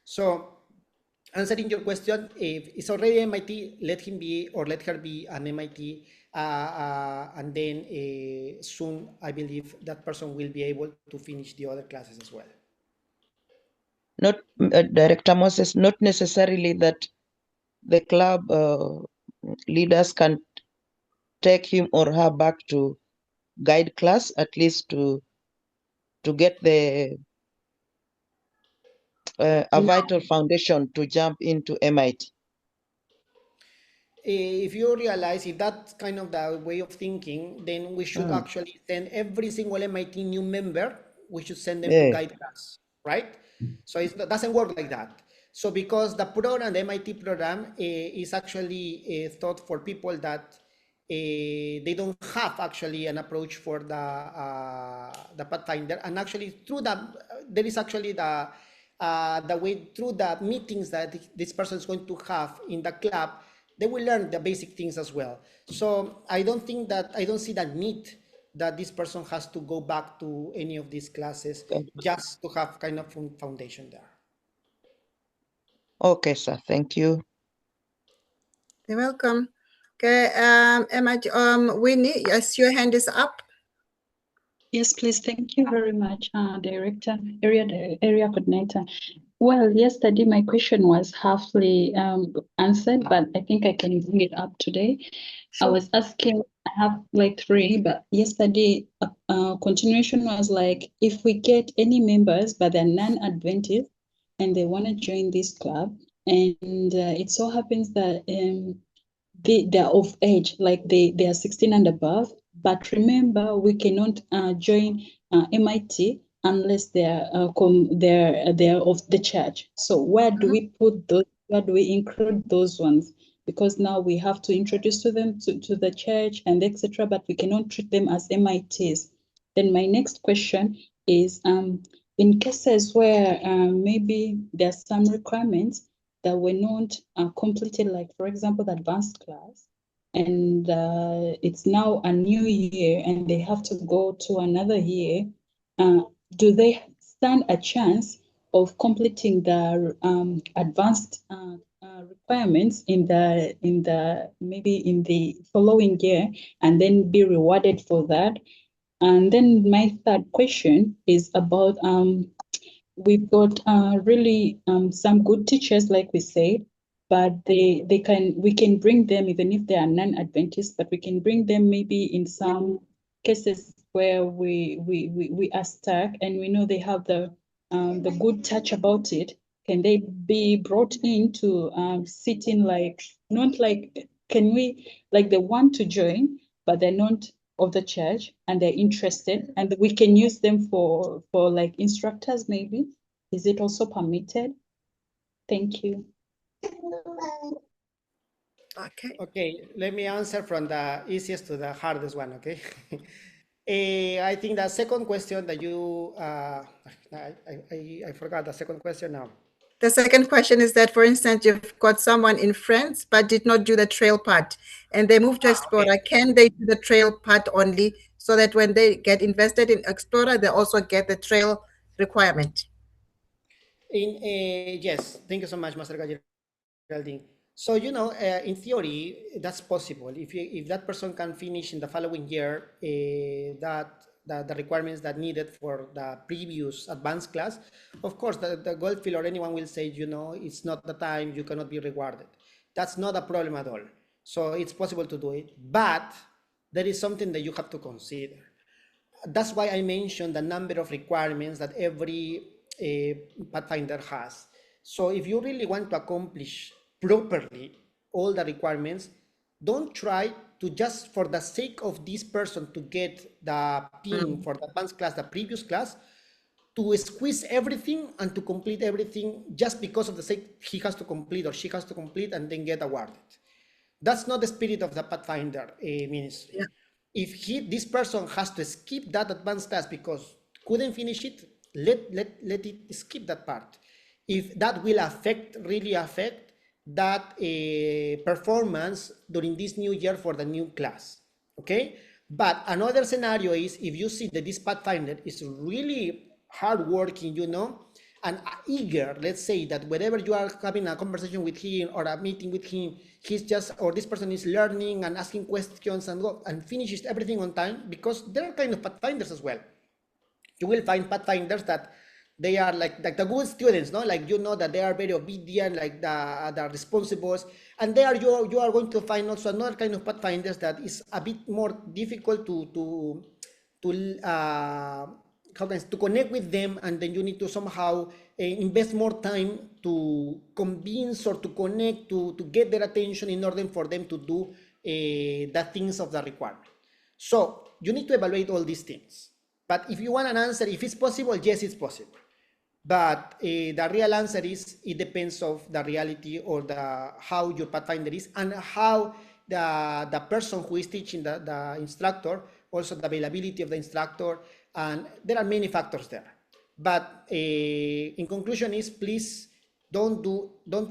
So answering your question, if it's already MIT, let him be or let her be an MIT, and then soon I believe that person will be able to finish the other classes as well. Not Director Moses, not necessarily that the club leaders can take him or her back to guide class, at least to get the a vital foundation to jump into MIT. If you realize if that's kind of the way of thinking, then we should actually send every single MIT new member, we should send them to Yeah. guide class, right? So it doesn't work like that. So because the program, the MIT program, is actually thought for people that they don't have actually an approach for the Pathfinder, and actually through that there is actually the way through the meetings that this person is going to have in the club, they will learn the basic things as well. So I don't see that need that this person has to go back to any of these classes just to have kind of foundation there. Okay, sir. Thank you. You're welcome. Okay, MIT, Winnie, yes, your hand is up. Yes, please. Thank you very much, Director, Area Coordinator. Well, yesterday my question was halfly answered, but I think I can bring it up today. Sure. I was asking, I have like three, but yesterday continuation was like, if we get any members but they're non-Adventist and they want to join this club, and it so happens that they're of age, like they are 16 and above. But remember, we cannot join MIT unless they're they're of the church. So where do we put those? Where do we include those ones? Because now we have to introduce to them to the church and etc. But we cannot treat them as MITs. Then my next question is in cases where maybe there's some requirements that were not completed, like for example, the advanced class, and it's now a new year and they have to go to another year, do they stand a chance of completing the advanced requirements in the maybe in the following year and then be rewarded for that? And then my third question is about we've got really some good teachers, like we said, but we can bring them even if they are non-Adventists, but we can bring them maybe in some cases where we are stuck and we know they have the good touch about it. Can they be brought in to sit in, like, not like, can we, like, they want to join but they're not of the church and they're interested and we can use them for like instructors maybe? Is it also permitted? Thank you. Okay. Okay, let me answer from the easiest to the hardest one, okay? I think the second question that you, I forgot the second question now. The second question is that, for instance, you've got someone in France but did not do the trail part and they move to Explorer. Okay. Can they do the trail part only so that when they get invested in Explorer, they also get the trail requirement? Yes, thank you so much, Master Geraldine. So, in theory, that's possible. If that person can finish in the following year the requirements that needed for the previous advanced class, of course, the Goldfield or anyone will say, it's not the time, you cannot be rewarded. That's not a problem at all. So it's possible to do it, but there is something that you have to consider. That's why I mentioned the number of requirements that every Pathfinder has. So if you really want to accomplish properly all the requirements, don't try to just for the sake of this person to get the pin for the advanced class, the previous class, to squeeze everything and to complete everything just because of the sake he has to complete or she has to complete and then get awarded. That's not the spirit of the Pathfinder ministry. Yeah. If this person has to skip that advanced class because couldn't finish it, let it skip that part. If that will really affect that performance during this new year for the new class, okay? But another scenario is if you see that this Pathfinder is really hardworking, and eager, let's say that whenever you are having a conversation with him or a meeting with him, or this person is learning and asking questions and finishes everything on time, because there are kind of Pathfinders as well. You will find Pathfinders that they are like the good students, no? Like, that they are very obedient, like the responsibles. And there you are going to find also another kind of Pathfinders that is a bit more difficult to connect with them, and then you need to somehow invest more time to convince or to connect, to get their attention in order for them to do the things of the requirement. So you need to evaluate all these things. But if you want an answer, if it's possible, yes, it's possible. But the real answer is it depends of the reality or how your Pathfinder is and how the person who is teaching the instructor, also the availability of the instructor, and there are many factors there. But in conclusion is, please don't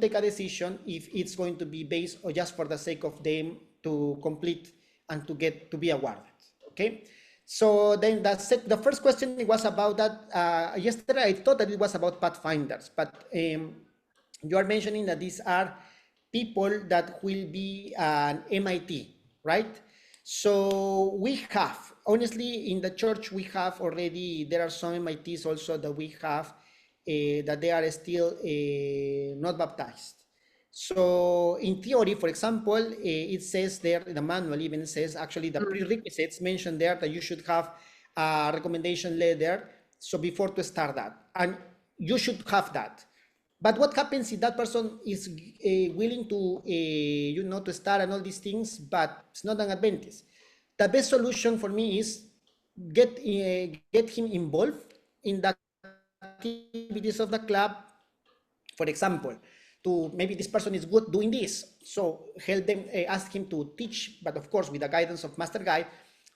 take a decision if it's going to be based or just for the sake of them to complete and to be awarded. Okay. So then the first question was about that. Yesterday I thought that it was about Pathfinders, but you are mentioning that these are people that will be an MIT, right? So we have, honestly, in the church we have already, there are some MITs also that we have that they are still not baptized. So in theory, for example, it says there, the manual even says actually the prerequisites mentioned there that you should have a recommendation letter. So before to start that, and you should have that. But what happens if that person is willing to, to start and all these things, but it's not an Adventist? The best solution for me is get him involved in the activities of the club. For example, maybe this person is good doing this, so help them, ask him to teach, but of course with the guidance of Master Guy,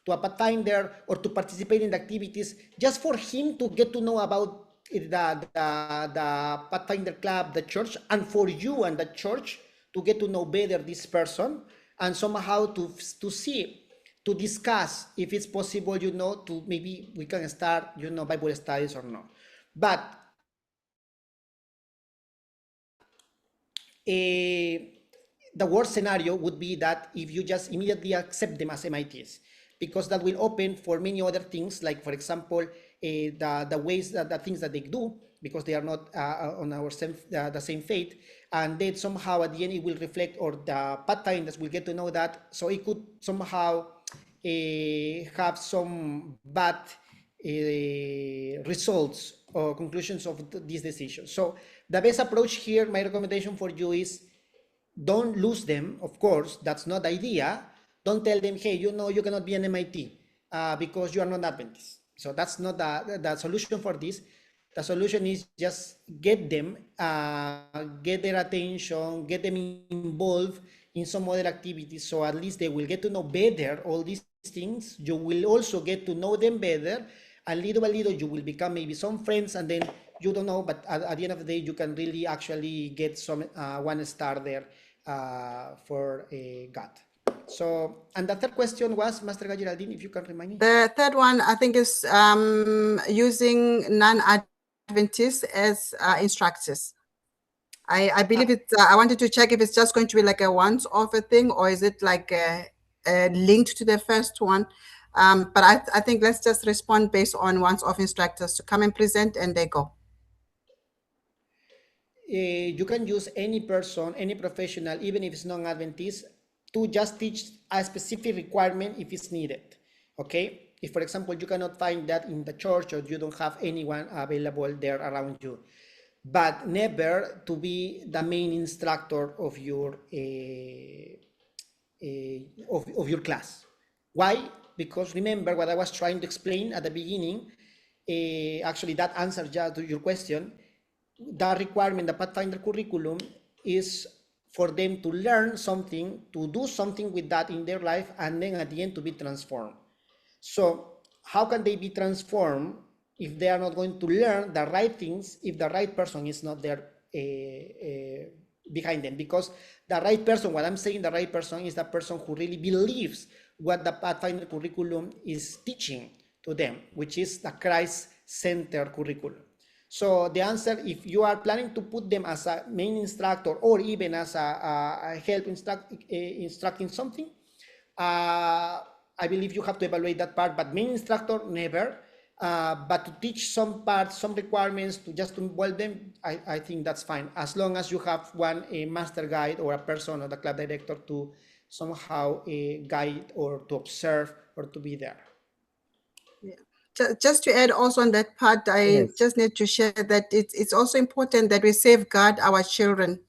to a Pathfinder or to participate in the activities, just for him to get to know about the Pathfinder Club, the church, and for you and the church to get to know better this person, and somehow to discuss if it's possible, to maybe we can start, Bible studies or not. But the worst scenario would be that if you just immediately accept them as MITs, because that will open for many other things, like for example, the ways that the things that they do, because they are not on the same faith, and then somehow at the end it will reflect, or the Pathfinders will get to know that, so it could somehow have some bad results or conclusions of this decision. So the best approach here, my recommendation for you is, don't lose them. Of course, that's not the idea. Don't tell them, hey, you cannot be an MIT because you are not Adventist. So that's not the solution for this. The solution is just get them, get their attention, get them involved in some other activities, so at least they will get to know better all these things. You will also get to know them better, and little by little you will become maybe some friends, and then you don't know, but at the end of the day you can really actually get some 1 star there for God. So, and the third question was, Master Geraldine, if you can remind me. The third one, I think, is using non-Adventists as instructors. I believe it's, I wanted to check if it's just going to be like a once-off thing, or is it like linked to the first one? But I think let's just respond based on once-off instructors to come and present and they go. You can use any person, any professional, even if it's non-Adventist, to just teach a specific requirement if it's needed. Okay? If, for example, you cannot find that in the church or you don't have anyone available there around you, but never to be the main instructor of your of your class. Why? Because remember what I was trying to explain at the beginning. Actually, that answers just to your question. The requirement, the Pathfinder curriculum, is for them to learn something, to do something with that in their life, and then at the end to be transformed. So how can they be transformed if they are not going to learn the right things, if the right person is not there behind them? Because the right person, what I'm saying, the right person is the person who really believes what the Pathfinder curriculum is teaching to them, which is the Christ-centered curriculum. So the answer, if you are planning to put them as a main instructor or even as a help instructing something, I believe you have to evaluate that part, but main instructor, never. But to teach some parts, some requirements, to just to involve them, I think that's fine, as long as you have a master guide or a person or the club director to somehow guide or to observe or to be there. Just to add also on that part, I just need to share that it's also important that we safeguard our children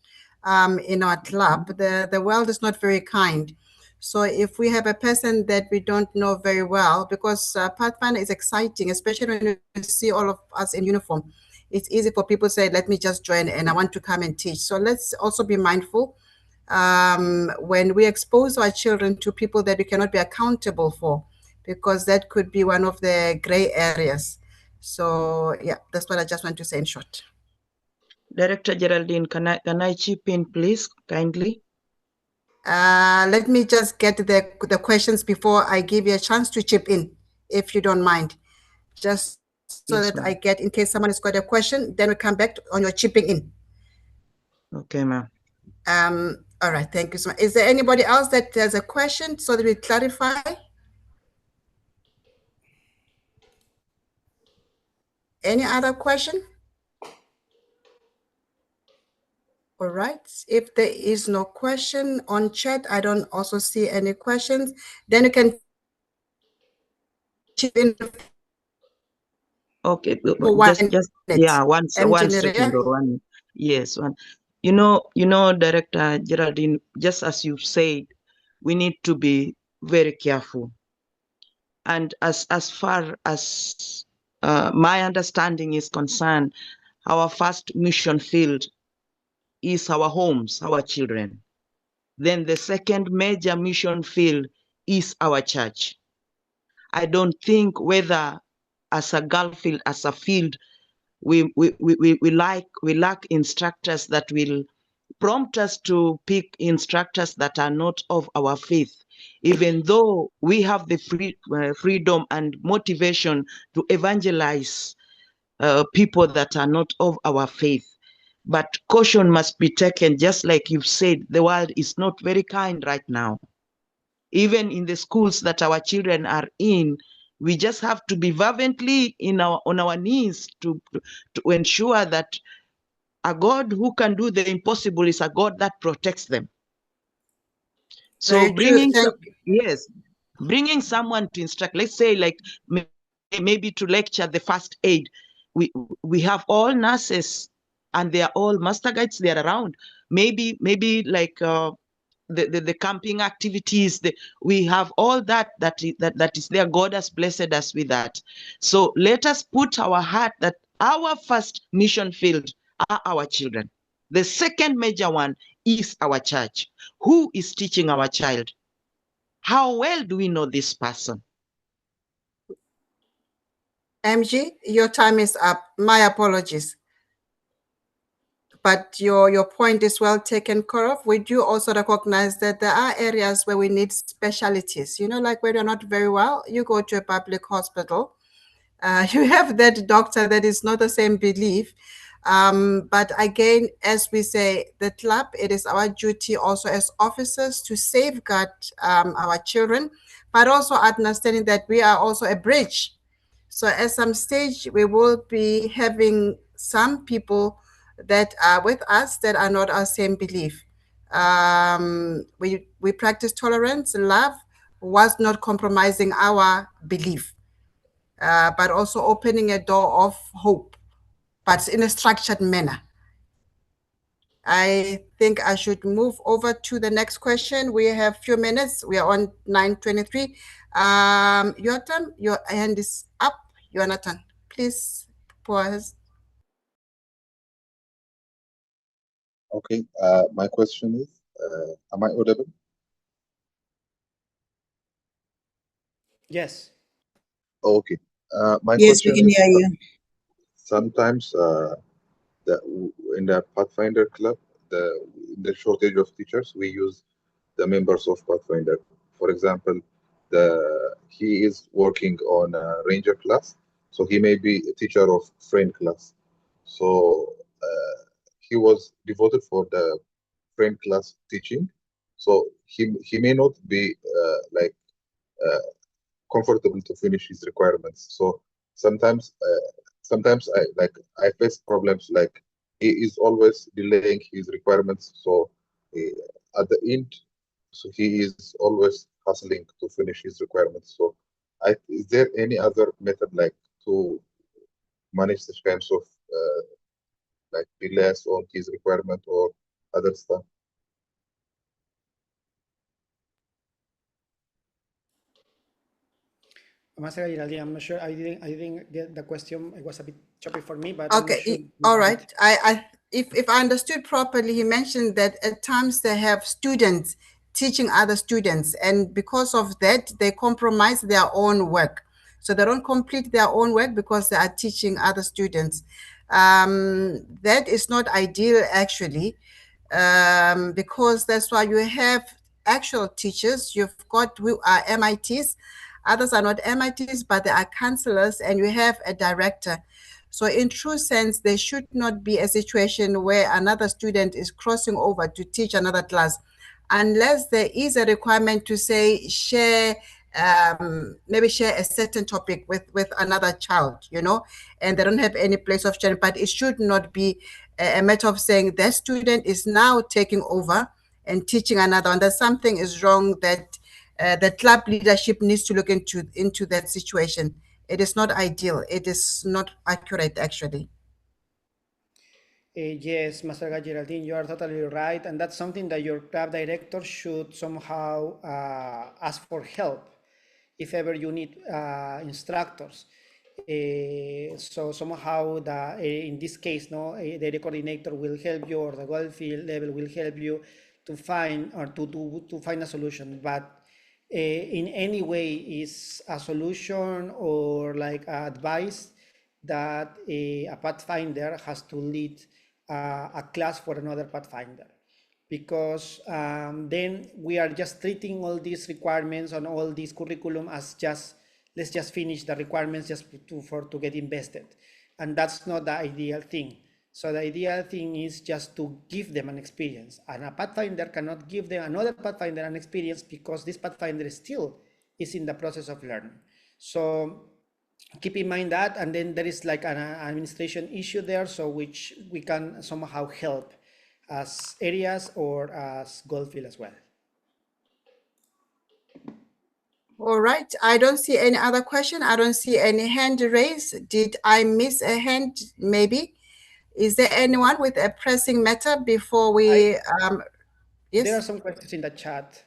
in our club. The world is not very kind. So if we have a person that we don't know very well, because Pathfinder is exciting, especially when you see all of us in uniform, it's easy for people to say, let me just join and I want to come and teach. So let's also be mindful when we expose our children to people that we cannot be accountable for, because that could be one of the gray areas. So yeah, that's what I just want to say in short. Director Geraldine, can I chip in, please, kindly? Let me just get the questions before I give you a chance to chip in, if you don't mind. Just so Yes, that ma'am. I get, in case someone has got a question, then we come back on your chipping in. Okay, ma'am. All right, thank you so much. Is there anybody else that has a question so that we clarify? Any other question? All right, if there is no question on chat, I don't also see any questions, then you can chip in Okay, for 1 just minute. yeah, one second or 1 minute. Yes, one. You know, Director Geraldine, just as you said, we need to be very careful. And as far as my understanding is concerned, our first mission field is our homes, our children. Then the second major mission field is our church. I don't think whether as a girl field, as a field, we lack instructors that will prompt us to pick instructors that are not of our faith, even though we have the freedom and motivation to evangelize people that are not of our faith. But caution must be taken, just like you've said, the world is not very kind right now. Even in the schools that our children are in, we just have to be fervently on our knees to ensure that a God who can do the impossible is a God that protects them. So bringing someone to instruct, let's say like maybe to lecture the first aid, we have all nurses and they are all master guides, they are around. Maybe like the camping activities, we have all that is there. God has blessed us with that. So let us put our heart that our first mission field are our children. The second major one is our church. Who is teaching our child? How well do we know this person? MG, your time is up. My apologies. But your point is well taken care of. We do also recognize that there are areas where we need specialties. You know, like when you're not very well, you go to a public hospital. You have that doctor that is not the same belief. But again, as we say, the club, it is our duty also as officers to safeguard our children, but also understanding that we are also a bridge. So at some stage, we will be having some people that are with us that are not our same belief. We practice tolerance, love, was not compromising our belief, but also opening a door of hope, but in a structured manner. I think I should move over to the next question. We have few minutes. We are on 9:23. Yotam, your hand is up. Jonathan, please pause. Okay, my question is, am I audible? Yes. Okay, my Yes, we question can is, hear you. sometimes in the Pathfinder club, the shortage of teachers, we use the members of Pathfinder. For example, he is working on a Ranger class, so he may be a teacher of Friend class. So he was devoted for the Friend class teaching. So he may not be like comfortable to finish his requirements. So sometimes I face problems like he is always delaying his requirements. So at the end, so he is always hustling to finish his requirements. So is there any other method like to manage this kinds of like delays on his requirement or other stuff? Master Geraldine, I'm not sure. I didn't get the question. It was a bit choppy for me, but I'm not Okay, sure you all got right. it. If I understood properly, he mentioned that at times they have students teaching other students, and because of that, they compromise their own work. So they don't complete their own work because they are teaching other students. That is not ideal, actually, because that's why you have actual teachers. You've got who are MITs, others are not MITs, but they are counselors, and you have a director. So in true sense, there should not be a situation where another student is crossing over to teach another class, unless there is a requirement to say share, maybe share a certain topic with another child, and they don't have any place of sharing. But it should not be a matter of saying that student is now taking over and teaching another one. That something is wrong, that the club leadership needs to look into that situation. It is not ideal. It is not accurate, actually. Yes, Master Geraldine, you are totally right, and that's something that your club director should somehow ask for help if ever you need instructors. So somehow in this case, no, the area coordinator will help you, or the goal field level will help you to find or to find a solution. But in any way is a solution or like advice that a Pathfinder has to lead a class for another Pathfinder, because then we are just treating all these requirements on all this curriculum as just, let's just finish the requirements just to get invested, and that's not the ideal thing. So the ideal thing is just to give them an experience, and a Pathfinder cannot give them another Pathfinder an experience because this Pathfinder still is in the process of learning. So keep in mind that, and then there is like an administration issue there, so which we can somehow help as areas or as Goldfield as well. All right. I don't see any other question. I don't see any hand raised. Did I miss a hand? Maybe. Is there anyone with a pressing matter before we? There are Yes. some questions in the chat.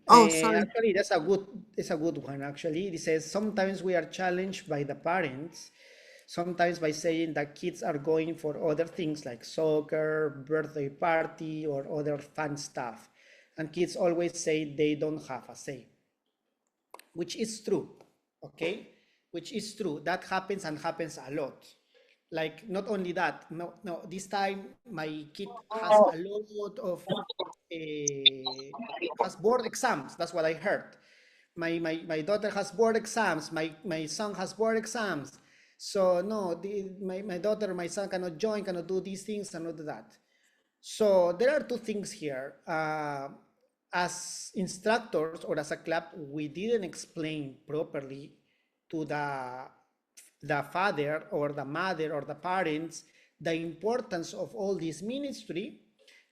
Oh, sorry. Actually, it's a good one. Actually, it says sometimes we are challenged by the parents, sometimes by saying that kids are going for other things like soccer, birthday party, or other fun stuff, and kids always say they don't have a say, which is true, okay? Which is true. That happens and happens a lot. Like not only that, no, this time my kid has a lot of has board exams. That's what I heard. My daughter has board exams. My son has board exams. So no, my daughter, my son cannot join, cannot do these things, cannot do that. So there are two things here. As instructors or as a club, we didn't explain properly to the father or the mother or the parents the importance of all this ministry.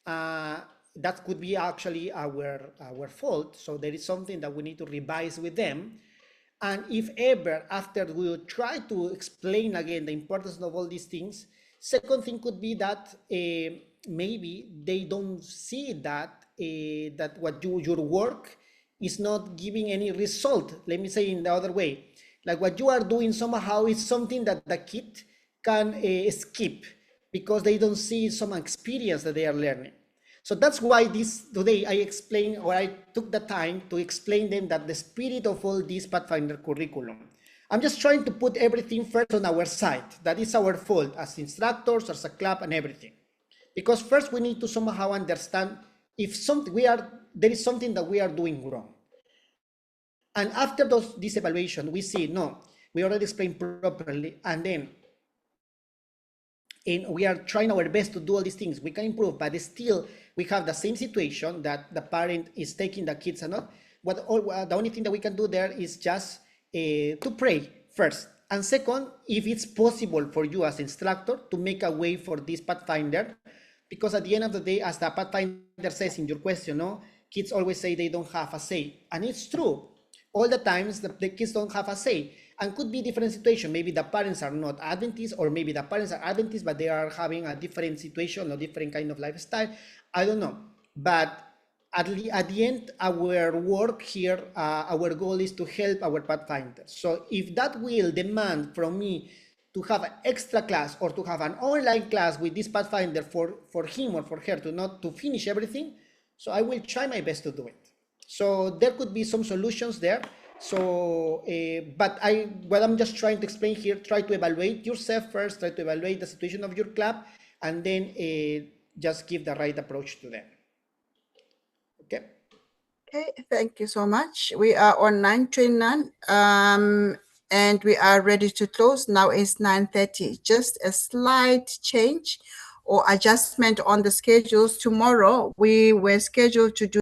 Uh, that could be actually our fault. So there is something that we need to revise with them. And if ever after we will try to explain again the importance of all these things, second thing could be that maybe they don't see that what your work is not giving any result. Let me say in the other way, like what you are doing somehow is something that the kid can skip because they don't see some experience that they are learning. So that's why this today I explain, or I took the time to explain them that the spirit of all this Pathfinder curriculum. I'm just trying to put everything first on our side. That is our fault as instructors, as a club, and everything. Because first we need to somehow understand if something there is something that we are doing wrong. And after this evaluation, we see no, we already explained properly, and then and we are trying our best to do all these things. We can improve, but still we have the same situation that the parent is taking the kids and not. The only thing that we can do there is just to pray first. And second, if it's possible for you as instructor to make a way for this Pathfinder, because at the end of the day, as the Pathfinder says in your question, no, kids always say they don't have a say. And it's true. All the times the kids don't have a say. And could be different situation. Maybe the parents are not Adventist, or maybe the parents are Adventist, but they are having a different situation or different kind of lifestyle. I don't know. But at the end, our work here, our goal is to help our Pathfinders. So if that will demand from me to have an extra class or to have an online class with this Pathfinder for him or for her to finish everything, so I will try my best to do it. So there could be some solutions there. So, but what I'm just trying to explain here, try to evaluate yourself first, try to evaluate the situation of your club, and then just give the right approach to them. Okay. Okay, thank you so much. We are on 9:29, and we are ready to close. Now it's 9:30. Just a slight change or adjustment on the schedules. Tomorrow we were scheduled to do